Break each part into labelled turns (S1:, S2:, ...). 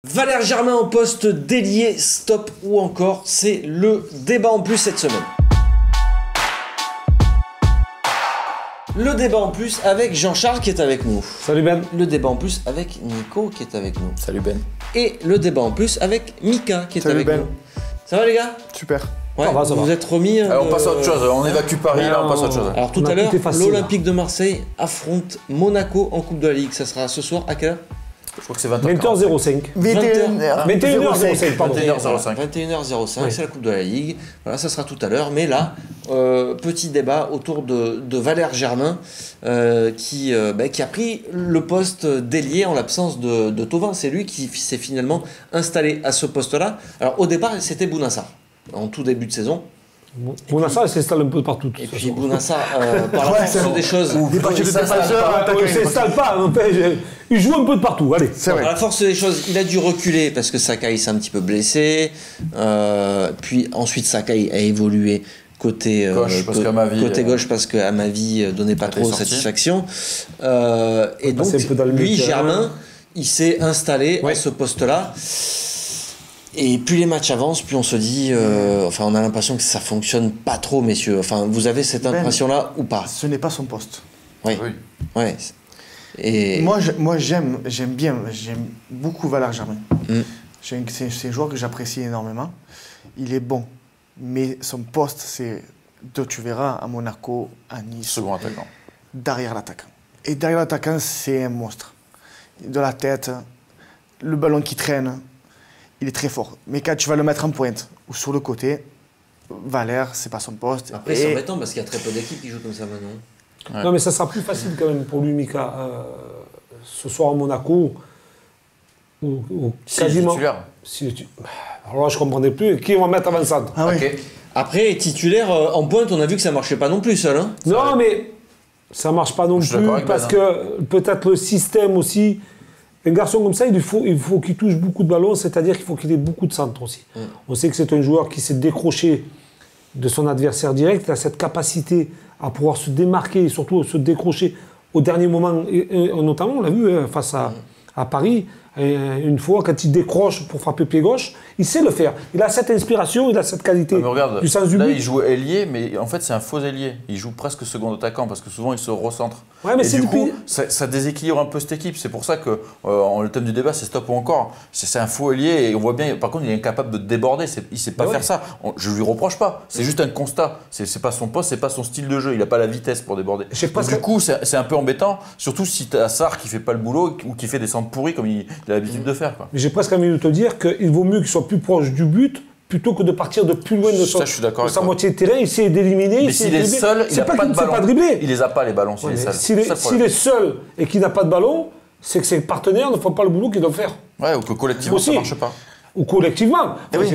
S1: Valère Germain au poste d'ailier, stop ou encore, c'est le débat en plus cette semaine. Le débat en plus avec Jean-Charles qui est avec nous.
S2: Salut Ben.
S1: Le débat en plus avec Nico qui est avec nous.
S3: Salut Ben.
S1: Et le débat en plus avec Mika qui est
S4: Salut
S1: avec
S4: Ben.
S1: nous. Ça va les gars?
S4: Super.
S1: Ouais,
S2: ça va.
S1: vous êtes remis.
S3: Alors, on passe à autre chose, on évacue Paris, là on passe à autre chose.
S1: Alors tout à l'heure, l'Olympique de Marseille affronte Monaco en Coupe de la Ligue. Ça sera ce soir à quelle heure?
S3: Je crois que c'est 20h.
S2: 20h05. 21h05, pardon.
S3: 21h05.
S1: 21h05,
S2: Oui.
S1: c'est la Coupe de la Ligue. Voilà, ça sera tout à l'heure. Mais là, petit débat autour de Valère Germain qui a pris le poste d'ailier en l'absence de Thauvin. C'est lui qui s'est finalement installé à ce poste-là. Alors au départ, c'était Bouna Sarr en tout début de saison.
S2: Bouna-Sarr, il s'installe un peu partout.
S1: Et puis Bouna Sarr, par la force des choses,
S4: Il
S2: s'installe pas, il joue un peu de partout, allez.
S4: C'est vrai.
S1: par la force des choses, il a dû reculer parce que Sakai s'est un petit peu blessé. Puis ensuite, Sakai a évolué côté
S3: Gauche, parce qu'Amavi,
S1: côté gauche parce que Amavi donnait pas trop
S3: sorti.
S1: satisfaction. Et donc,
S2: passer un peu dans le
S1: lui,
S2: milieu.
S1: Germain, il s'est installé
S2: Ouais.
S1: à ce poste-là. Et plus les matchs avancent, plus on se dit, on a l'impression que ça fonctionne pas trop, messieurs. Enfin, vous avez cette impression-là ou pas?
S4: Ce n'est pas son poste.
S1: Oui.
S3: Oui.
S1: Ouais. Et
S4: Moi j'aime beaucoup Valère Germain.
S1: Mm.
S4: C'est un joueur que j'apprécie énormément. Il est bon. Mais son poste, c'est, tu verras, à Monaco, à Nice,
S3: Second attaquant.
S4: derrière l'attaquant. Et derrière l'attaquant, c'est un monstre. De la tête, le ballon qui traîne, il est très fort. Mais quand tu vas le mettre en pointe ou sur le côté, Valère, c'est pas son poste.
S1: après, c'est embêtant parce qu'il y a très peu d'équipes qui jouent comme ça maintenant.
S3: Ouais.
S2: Non, mais ça sera plus facile quand même pour lui, Mika. Ce soir à Monaco, ou
S3: Si,
S2: quasiment.
S3: titulaire.
S2: Alors là, je ne comprenais plus. Qui va mettre avant-centre?
S4: Ah oui.
S3: Ok.
S1: Après, titulaire en pointe, on a vu que ça marchait pas non plus seul. Hein.
S2: Non, mais ça ne marche pas non
S3: Je suis
S2: plus
S3: d'accord avec
S2: parce
S3: Ben,
S2: que peut-être le système aussi. Un garçon comme ça, il faut qu'il touche beaucoup de ballons, c'est-à-dire qu'il faut qu'il ait beaucoup de centres aussi. On sait que c'est un joueur qui s'est décroché de son adversaire direct, il a cette capacité à pouvoir se démarquer et surtout se décrocher au dernier moment, et notamment on l'a vu face à Paris, une fois quand il décroche pour frapper pied gauche, il sait le faire. Il a cette inspiration, il a cette qualité
S3: Mais regarde,
S2: du sens du
S3: là
S2: but.
S3: il joue ailier, mais en fait c'est un faux ailier. Il joue presque second attaquant parce que souvent il se recentre.
S2: Ouais, mais
S3: et
S2: c'est
S3: du
S2: depuis-
S3: coup, ça déséquilibre un peu cette équipe. C'est pour ça que le thème du débat c'est stop ou encore. C'est un faux ailier et on voit bien, par contre il est incapable de déborder. Il sait pas
S2: Ouais.
S3: faire ça. Je lui reproche pas. C'est juste un constat. C'est pas son poste, c'est pas son style de jeu. Il a pas la vitesse pour déborder.
S2: Je sais pas
S3: Donc,
S2: ce
S3: du coup c'est un peu embêtant, surtout si tu as Sarr qui fait pas le boulot ou qui fait des centres pourris comme il a l'habitude de faire. Quoi.
S2: Mais j'ai presque envie de te dire qu'il vaut mieux qu'il soit plus proche du but plutôt que de partir de plus loin de,
S3: Ça, je suis d'accord
S2: de
S3: avec
S2: sa
S3: toi.
S2: moitié de terrain, essayer d'éliminer.
S3: Mais s'il est seul, il n'a pas de ballon.
S2: pas dribbler.
S3: Il les a pas les ballons s'il
S2: Ouais,
S3: est
S2: mais
S3: seul.
S2: S'il
S3: C'est ça,
S2: est,
S3: le problème.
S2: s'il est seul et qu'il n'a pas de ballon, c'est que ses partenaires ne font pas le boulot qu'ils doivent faire.
S3: Ouais, ou que collectivement
S2: Aussi.
S3: ça marche pas.
S2: Ou collectivement.
S4: Eh oui.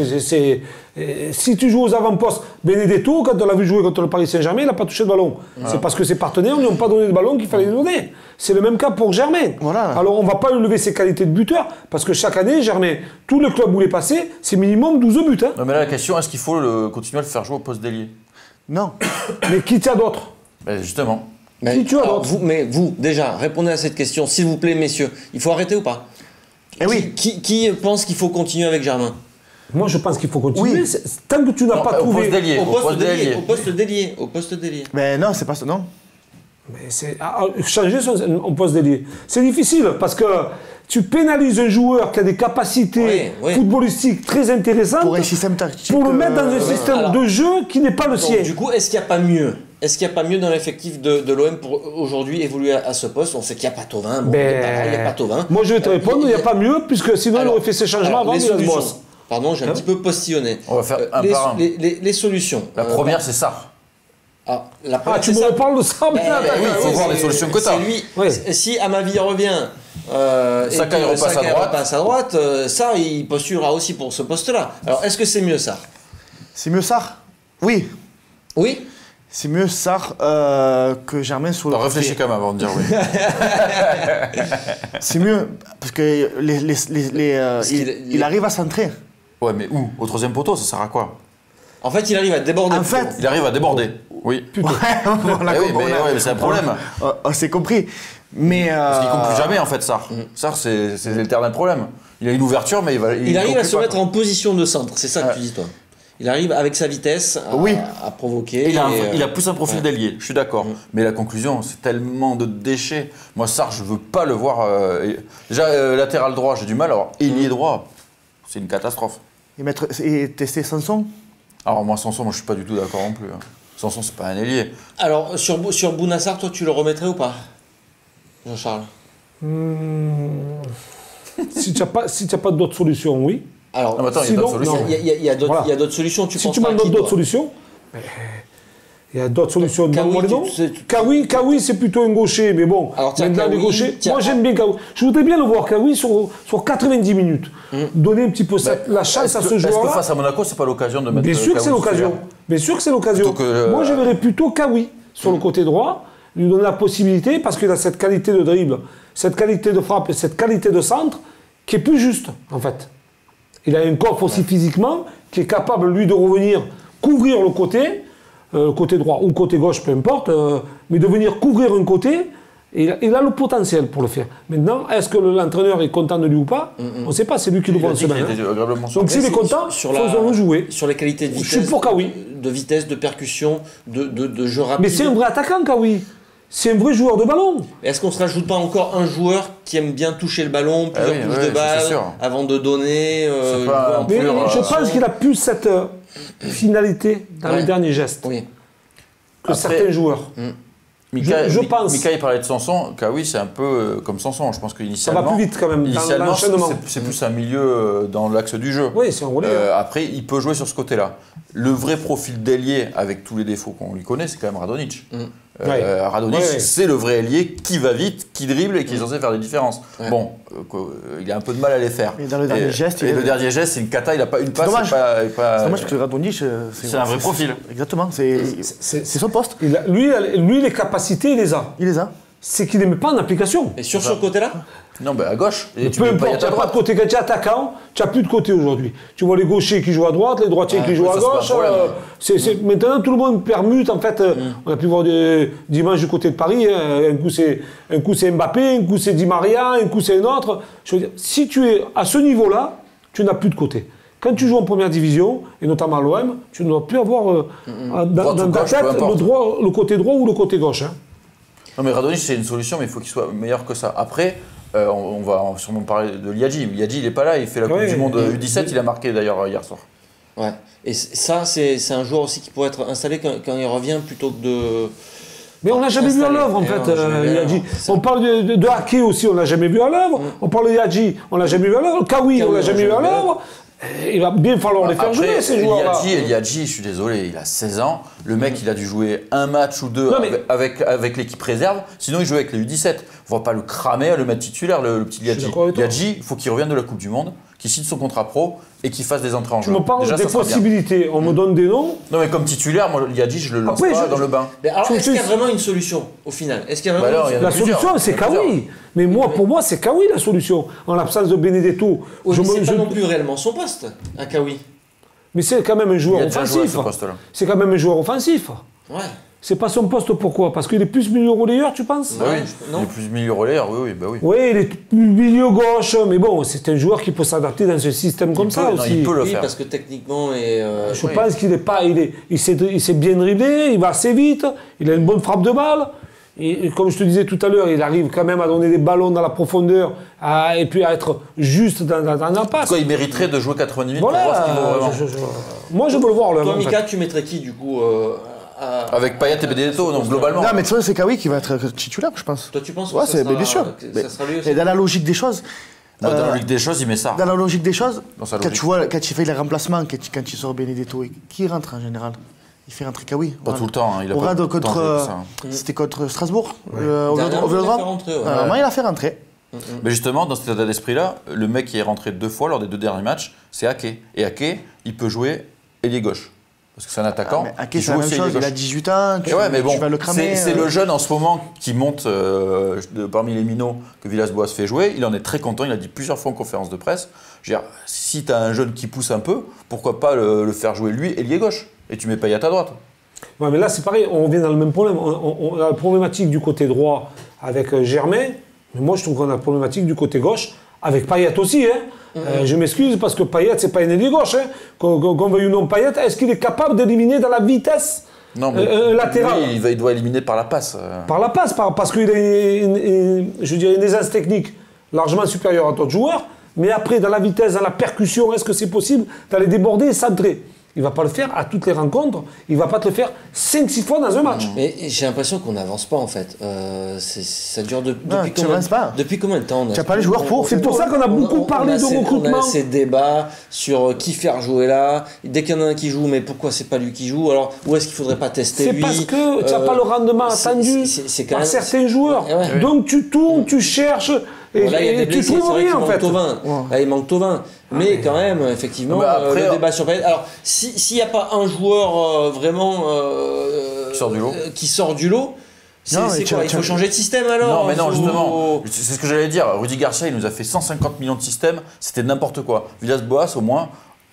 S2: Si tu joues aux avant-postes, Benedetto, quand on l'a vu jouer contre le Paris Saint-Germain, il n'a pas touché de ballon. C'est parce que ses partenaires ne lui ont pas donné le ballon qu'il fallait lui donner. C'est le même cas pour Germain.
S4: Voilà.
S2: Alors on ne va pas lui lever ses qualités de buteur, parce que chaque année, Germain, tous les clubs où il est passé, c'est minimum 12 buts. Hein.
S3: Non, mais là, la question, est-ce qu'il faut continuer à le faire jouer au poste d'ailier?
S4: Non.
S2: Mais qui tient d'autres?
S3: Ben, justement.
S1: Mais,
S2: Qui tu as
S1: alors,
S2: d'autre
S1: mais vous, déjà, répondez à cette question, s'il vous plaît, messieurs. Il faut arrêter ou pas?
S4: Eh oui.
S1: Qui pense qu'il faut continuer avec Germain?
S2: Moi, je pense qu'il faut continuer.
S4: Oui.
S2: Tant que tu n'as
S3: Non,
S2: pas
S3: au
S2: trouvé...
S3: poste d'ailier.
S1: Au poste d'ailier.
S3: d'ailier.
S1: Au poste d'ailier. Au poste d'ailier.
S4: Mais non, c'est pas ça. Non.
S2: Mais changer son poste d'ailier, c'est difficile parce que tu pénalises un joueur qui a des capacités
S1: Oui.
S2: footballistiques très intéressantes
S4: Pour un système tactique.
S2: pour le mettre dans un système
S1: Alors,
S2: de jeu qui n'est pas le
S1: Donc,
S2: sien.
S1: du coup, est-ce qu'il n'y a pas mieux? Est-ce qu'il n'y a pas mieux dans l'effectif de l'OM pour aujourd'hui évoluer à ce poste? On sait qu'il n'y a pas Thauvin. Bon, il n'y a pas Thauvin.
S2: Moi, je vais te répondre, il n'y a pas mieux, puisque sinon, il
S1: Alors,
S2: aurait fait ses changements avant
S1: les
S2: Villas
S1: solutions.
S2: Boas.
S1: Pardon, j'ai un petit peu postillonné.
S3: On va faire un par un.
S1: Les solutions.
S3: La première, c'est ça.
S1: La première,
S2: Tu
S1: c'est
S2: me
S1: ça.
S2: reparles de ça,
S1: Ben,
S2: merde.
S3: oui, il faut voir les
S1: c'est-
S3: solutions que t'as.
S1: c'est lui.
S2: Oui.
S1: Si Amavi revient,
S3: Sakai
S1: et que
S3: repasse à
S1: Sakai
S3: droite.
S1: repasse à droite, ça, il postulera aussi pour ce poste-là. Alors, est-ce que c'est mieux ça?
S4: C'est mieux Sarr. Oui.
S1: Oui.
S4: C'est mieux Sarr que Germain sur le
S3: Alors,
S4: côté.
S3: réfléchis quand même avant de dire oui.
S4: C'est mieux parce que il arrive à centrer.
S3: Ouais, mais où? Au troisième poteau, ça sert à quoi?
S1: En fait, il arrive à déborder.
S4: En fait,
S3: Il arrive à déborder. Oui.
S4: on a
S3: Eh oui,
S4: compris,
S3: mais ouais, mais c'est un problème.
S4: On s'est compris. Mais
S3: Parce qu'il compte plus jamais en fait, Sarr. Sarr, c'est l'éternel problème. Il a une ouverture, mais
S1: il arrive à se mettre
S3: en
S1: en position de centre, c'est ça que tu dis toi. Il arrive avec sa vitesse à provoquer.
S3: Il a plus un profil d'ailier, je suis d'accord. Mais la conclusion, c'est tellement de déchets. Moi, Sarr, je veux pas le voir. Déjà, latéral droit, j'ai du mal. Alors, ailier droit, c'est une catastrophe.
S4: Et tester Sanson.
S3: Alors, moi, Sanson, je suis pas du tout d'accord non plus. Sanson, c'est pas un ailier.
S1: Alors, sur Bouna Sarr, toi, tu le remettrais ou pas, Jean-Charles?
S2: Si tu n'as pas d'autres solutions, oui.
S1: Alors,
S3: attends, il y a d'autres solutions.
S1: Il y a d'autres solutions.
S2: Si tu m'en donnes d'autres solutions, il y a d'autres solutions. Kawi, c'est plutôt un gaucher, mais bon.
S1: Alors,
S2: maintenant, les gauchers, moi j'aime bien Kawi. Je voudrais bien le voir, Kawi, sur 90 minutes. Donner un petit peu la chance à ce joueur.
S3: Est-ce que face à Monaco, c'est pas l'occasion de mettre
S2: Bien sûr que c'est l'occasion. Bien sûr que c'est l'occasion. Moi, je verrais plutôt Kawi sur le côté droit, lui donner la possibilité, parce qu'il a cette qualité de dribble, cette qualité de frappe et cette qualité de centre qui est plus juste, en fait. Il a un coffre aussi physiquement qui est capable, lui, de revenir couvrir le côté droit ou côté gauche, peu importe, mais de venir couvrir un côté, et il a le potentiel pour le faire. Maintenant, est-ce que l'entraîneur est content de lui ou pas? On ne sait pas, c'est lui qui le voit en semaine. Donc s'il est content, faisons-le jouer.
S1: Sur les qualités de vitesse,
S2: je suis pour Kawi.
S1: De vitesse, de percussion, de jeu rapide.
S2: Mais c'est un vrai attaquant, Kawi. C'est un vrai joueur de ballon.
S1: Est-ce qu'on ne se rajoute pas encore un joueur qui aime bien toucher le ballon, plusieurs touches de balle, avant de donner
S2: je pense qu'il a plus cette finalité dans les derniers gestes que certains joueurs.
S3: Je pense. Mika, il parlait de Sanson. Kawi, c'est un peu comme Sanson. Je pense qu'initialement.
S2: Ça va plus vite quand même.
S3: Initialement, c'est plus un milieu dans l'axe du jeu.
S2: Oui, c'est un relais.
S3: Après, il peut jouer sur ce côté-là. Le vrai profil d'ailier, avec tous les défauts qu'on lui connaît, c'est quand même Radonjic. Radonjic, c'est le vrai ailier qui va vite, qui dribble et qui est censé faire des différences. Bon, il a un peu de mal à les faire.
S4: Et dans le dernier geste,
S3: le dernier geste, c'est une cata. Il n'a pas une passe.
S4: C'est dommage parce que Radonjic,
S3: c'est un vrai profil.
S4: Exactement. C'est son poste.
S2: Lui, les capacités, il les a.
S4: Il les a.
S2: C'est qu'il ne les met pas en application.
S1: Et sur ce côté-là?
S3: Non, à gauche.
S2: Et peu importe, tu n'as pas de côté. Quand tu es attaquant, tu n'as plus de côté aujourd'hui. Tu vois les gauchers qui jouent à droite, les droitiers qui jouent à gauche. Maintenant, tout le monde permute. En fait, on a pu voir dimanche du côté de Paris. Un coup, c'est Mbappé, un coup, c'est Di Maria, un coup, c'est un autre. Je veux dire, si tu es à ce niveau-là, tu n'as plus de côté. Quand tu joues en première division, et notamment à l'OM, tu ne dois plus avoir dans ta tête le côté droit ou le côté gauche.
S3: Non, mais Radonjic, c'est une solution, mais il faut qu'il soit meilleur que ça. Après, on va sûrement parler de Liadji. Liadji, il n'est pas là, il fait la Coupe du Monde U17, il a marqué d'ailleurs hier soir.
S1: Ouais. Et ça, c'est un joueur aussi qui pourrait être installé quand il revient plutôt que de.
S2: Mais on n'a jamais vu à l'œuvre, en fait, Liadji. On parle de Ake aussi, on l'a jamais vu à l'œuvre. On parle de Liadji, on l'a jamais vu à l'œuvre. Kawi, on l'a jamais vu à l'œuvre. Il va bien falloir les faire jouer, ces joueurs-là.
S3: Liadji, je suis désolé, il a 16 ans. Le mec, il a dû jouer un match ou deux avec l'équipe réserve. Sinon, il jouait avec les U17. On ne va pas le cramer, le mettre titulaire, le petit Liadji. Liadji, il faut qu'il revienne de la Coupe du Monde, qu'il signe son contrat pro et qu'il fasse des entrées en jeu.
S2: Tu me parles des possibilités, on me donne des noms.
S3: Non, mais comme titulaire, moi, Liadji, je le lance pas dans le bain.
S1: Mais alors, est-ce qu'il y a vraiment une solution au final? Est-ce qu'il y a vraiment
S2: la solution, c'est Kawi. Mais pour moi, c'est Kawi la solution. En l'absence de Benedetto.
S1: C'est pas non plus réellement son poste, à Kawi.
S2: Mais c'est quand même un joueur offensif. C'est quand même un joueur offensif.
S1: Ouais.
S2: C'est pas son poste, pourquoi? Parce qu'il est plus milieu relayeur, tu penses?
S3: Oui, il est plus milieu relayeur, oui.
S2: Oui, il est plus milieu gauche, mais bon, c'est un joueur qui peut s'adapter dans ce système comme ça aussi.
S3: Il peut le faire.
S1: Parce que techniquement,
S2: je pense qu'il n'est pas, il sait bien dribbler, il va assez vite, il a une bonne frappe de balle. Et comme je te disais tout à l'heure, il arrive quand même à donner des ballons dans la profondeur et puis à être juste dans la passe.
S3: En tout cas, il mériterait de jouer 90 minutes pour voir ce qu'il vaut vraiment.
S2: Moi, je veux le voir.
S1: Toi, Mika, tu mettrais qui, du coup
S3: avec Payet et Benedetto, donc globalement.
S4: Non, mais c'est Kawi qui va être titulaire, je pense.
S1: Toi, tu penses
S4: que c'est bien sûr. Et dans la logique des choses.
S3: Dans la logique des choses, il met ça.
S4: Dans la logique des choses, quand tu fais les remplacements, quand tu sors Benedetto, qui rentre en général? Il fait rentrer Kawi.
S3: Pas tout le temps. Il a pas
S4: c'était contre Strasbourg.
S1: Au Vélodrome.
S4: Normalement, il a fait rentrer.
S3: Mais justement, dans cet état d'esprit-là, le mec qui est rentré 2 fois lors des 2 derniers matchs, c'est Ake. Et Ake, il peut jouer ailier gauche. Parce que c'est un attaquant.
S4: Ake, c'est la même chose, il a 18 ans, tu vas le cramer.
S3: C'est le jeune en ce moment qui monte parmi les minots que Villas-Boas fait jouer. Il en est très content, il a dit plusieurs fois en conférence de presse. Je veux dire, si tu as un jeune qui pousse un peu, pourquoi pas le faire jouer lui ailier gauche? Et tu mets Payet à droite.
S2: Ouais, mais là, c'est pareil, on revient dans le même problème. On a la problématique du côté droit avec Germain, mais moi, je trouve qu'on a la problématique du côté gauche avec Payet aussi. Hein. Je m'excuse parce que Payet, c'est pas un ailier gauche. Hein. Qu'on veuille ou non Payet, est-ce qu'il est capable d'éliminer dans la vitesse latérale?
S3: Il doit éliminer par la passe.
S2: Par la passe, parce qu'il a je dirais, une aisance technique largement supérieure à d'autres joueurs. Mais après, dans la vitesse, dans la percussion, est-ce que c'est possible d'aller déborder et centrer? Il ne va pas le faire à toutes les rencontres. Il ne va pas te le faire 5-6 fois dans un match.
S1: Mais j'ai l'impression qu'on n'avance pas en fait. Ça dure depuis combien de temps?
S4: Tu n'as pas les joueurs pour.
S2: C'est pour ça qu'on a beaucoup parlé de recrutement.
S1: On a ces débats sur qui faire jouer là. Dès qu'il y en a un qui joue, mais pourquoi c'est pas lui qui joue? Alors où est-ce qu'il ne faudrait pas tester lui?
S2: C'est parce que tu n'as pas le rendement attendu par certains joueurs. Ouais. Donc tu tournes, tu cherches. Et tu trouves rien en fait.
S1: Là, il manque Thauvin. Mais quand même, effectivement, le débat sur Payet. Alors, s'il n'y a pas un joueur vraiment qui sort du lot, c'est quoi? Il faut changer de système alors?
S3: Non, mais non, justement, c'est ce que j'allais dire. Rudy Garcia, il nous a fait 150 millions de systèmes, c'était n'importe quoi. Villas-Boas, au moins,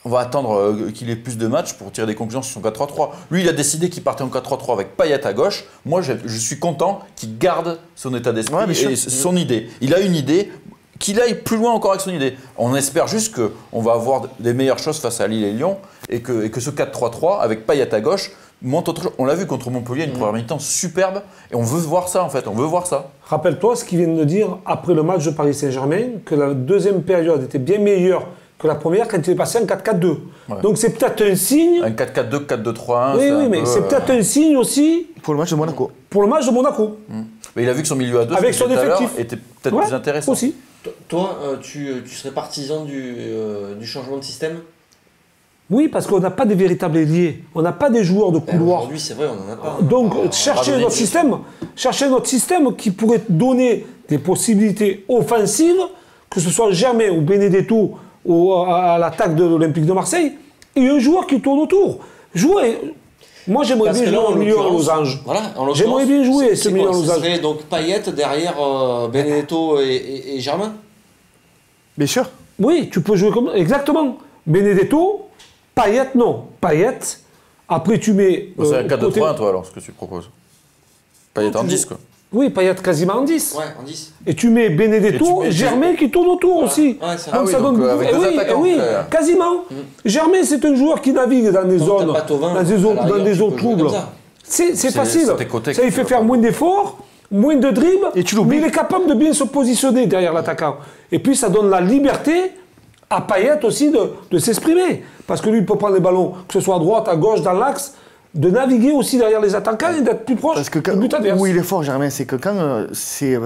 S3: on va attendre qu'il ait plus de matchs pour tirer des conclusions sur son 4-3-3. Lui, il a décidé qu'il partait en 4-3-3 avec Payet à gauche. Moi, je suis content qu'il garde son état d'esprit et son idée. Il a une idée, qu'il aille plus loin encore avec son idée. On espère juste qu'on va avoir des meilleures choses face à Lille et Lyon et que ce 4-3-3 avec Payet à gauche monte autre chose. On l'a vu contre Montpellier, une première mi-temps superbe et on veut voir ça en fait, on veut voir ça.
S2: Rappelle-toi ce qu'ils viennent de dire après le match de Paris Saint-Germain, que la deuxième période était bien meilleure que la première quand il est passé en 4-4-2. Ouais. Donc c'est peut-être un signe.
S3: Un 4-4-2, 4-2-3-1.
S2: Oui, mais c'est peut-être un signe aussi.
S4: Pour le match de Monaco.
S2: Pour le match de Monaco.
S3: Mais il a vu que son milieu à deux,
S2: avec son effectif,
S3: était peut-être plus intéressant.
S2: Aussi.
S1: Toi, tu serais partisan du changement de système?
S2: Oui, parce qu'on n'a pas de véritables ailiers. On n'a pas des joueurs de couloir.
S1: Aujourd'hui, c'est vrai, on n'en a pas.
S2: Donc, chercher notre système qui pourrait donner des possibilités offensives, que ce soit Germain ou Benedetto à l'attaque de l'Olympique de Marseille, et un joueur qui tourne autour. Moi, j'aimerais bien jouer au milieu en losange.
S1: Voilà,
S2: j'aimerais bien jouer ce milieu en losange.
S1: Ce serait donc Payet derrière Benedetto et Germain?
S2: Bien sûr. Oui, tu peux jouer comme... Exactement. Benedetto, Payet, non. Payet, après tu mets...
S3: c'est un 4-2-3-1, toi, alors, ce que tu proposes. Payet en 10, quoi.
S2: Oui, Payet quasiment en 10.
S1: Ouais, en 10.
S2: Et tu mets Benedetto, Germain qui tourne autour aussi.
S1: Ouais,
S2: donc ça donne beaucoup. Quasiment. Germain, c'est un joueur qui navigue dans des zones, dans des zones troubles. C'est facile. Ça lui fait faire moins d'efforts, moins de dribbles, mais il est capable de bien se positionner derrière l'attaquant. Et puis ça donne la liberté à Payet aussi de s'exprimer. Parce que lui, il peut prendre les ballons, que ce soit à droite, à gauche, dans l'axe, de naviguer aussi derrière les attaquants et d'être plus proche du but adverse.
S4: Où il est fort, Germain, c'est que quand c'est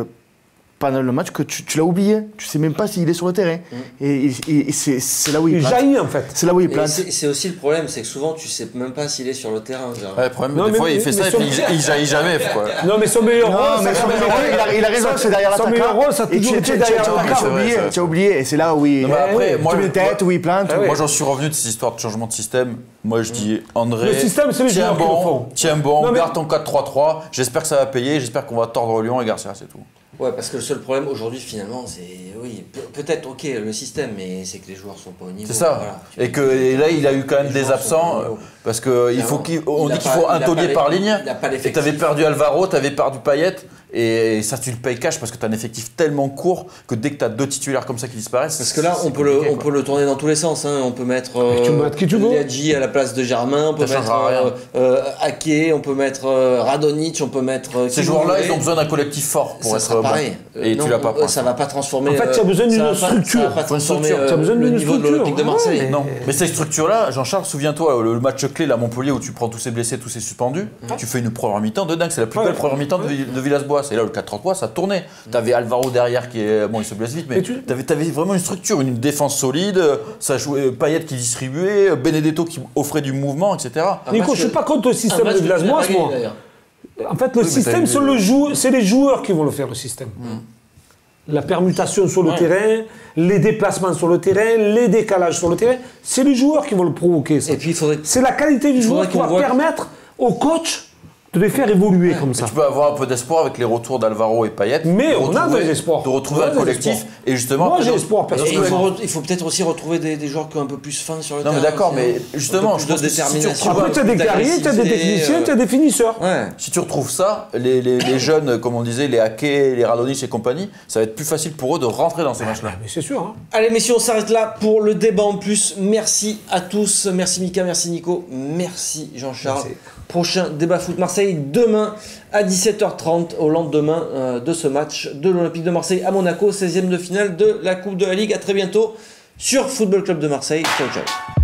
S4: pendant le match que tu l'as oublié, tu sais même pas s'il est sur le terrain. Et c'est là où il plante.
S2: Il jaillit en fait.
S4: C'est là où il plante.
S1: C'est aussi le problème, c'est que souvent tu sais même pas s'il est sur le terrain.
S3: Ouais, le problème, des fois il fait ça et puis il jaillit jamais. Quoi.
S2: Non, mais son meilleur rôle,
S4: il a raison, c'est derrière l'attaquant.
S2: Son meilleur rôle, ça a toujours été derrière l'attaquant.
S4: Tu as oublié, et c'est là où il met les têtes, où il plante.
S3: Moi j'en suis revenu de ces histoires de changement de système. Moi je dis André,
S2: le système, c'est les joueurs qui le font.
S3: Tiens bon, garde ton 4-3-3, j'espère que ça va payer, j'espère qu'on va tordre Lyon et Garcia, c'est tout.
S1: Ouais, parce que le seul problème aujourd'hui, finalement, c'est. Oui, peut-être, ok, le système, mais c'est que les joueurs sont pas au niveau.
S3: C'est ça. Voilà. Et là, il a eu quand même des absents, parce qu'on dit qu'il faut un taulier par ligne. Et tu avais perdu Alvaro, tu avais perdu Payet, et ça, tu le payes cash parce que tu as un effectif tellement court que dès que tu as deux titulaires comme ça qui disparaissent.
S1: Parce que là, on peut le tourner dans tous les sens. Hein. On peut mettre Liadji à la place de Germain, on peut mettre Ake, on peut mettre Radonjic, on peut mettre.
S3: Ces joueurs-là, ils ont besoin d'un collectif fort pour être
S1: pareil.
S3: Et tu l'as pas.
S1: Ça va pas transformer.
S2: En fait, tu as besoin d'une structure.
S1: Ça va pas transformer le niveau de l'Olympique de Marseille.
S3: Non. Mais cette structure-là, Jean-Charles, souviens-toi, le match clé à Montpellier où tu prends tous ces blessés, tous ces suspendus, tu fais une première mi-temps de dingue. C'est la plus belle première mi-temps de Villas-Boas. Et là, le 4-3-3, ça tournait. T'avais Alvaro derrière qui est. Bon, il se blesse vite, mais t'avais vraiment une structure, une défense solide. Ça jouait Payet qui distribuait, Benedetto qui offrait du mouvement, etc.
S2: Nico, je suis pas contre le système de Villas-Boas, moi. En fait, le système, c'est les joueurs qui vont le faire, le système. La permutation sur le terrain, les déplacements sur le terrain, les décalages sur le terrain, c'est les joueurs qui vont le provoquer. Ça.
S1: Et puis,
S2: c'est la qualité du joueur qui va permettre au coach de les faire évoluer comme ça.
S3: Tu peux avoir un peu d'espoir avec les retours d'Alvaro et Payet.
S2: Mais on a des espoirs.
S3: De retrouver un collectif. Et justement,
S2: moi j'ai espoir.
S1: Il faut peut-être aussi retrouver des joueurs qui ont un peu plus faim sur le terrain.
S3: Non mais d'accord, mais justement,
S1: je pense de détermination.
S2: Après tu as des guerriers, tu as des techniciens, tu as des finisseurs.
S1: Ouais.
S3: Si tu retrouves ça, les jeunes, comme on disait, les Ake, les Radonjic et compagnie, ça va être plus facile pour eux de rentrer dans ces matchs-là.
S2: Mais c'est sûr. Hein.
S1: Allez messieurs, on s'arrête là pour le débat en plus. Merci à tous. Merci Mika, merci Nico, merci Jean-Charles. Prochain débat foot Marseille demain à 17h30 au lendemain de ce match de l'Olympique de Marseille à Monaco, 16e de finale de la Coupe de la Ligue. À très bientôt sur Football Club de Marseille. Ciao ciao.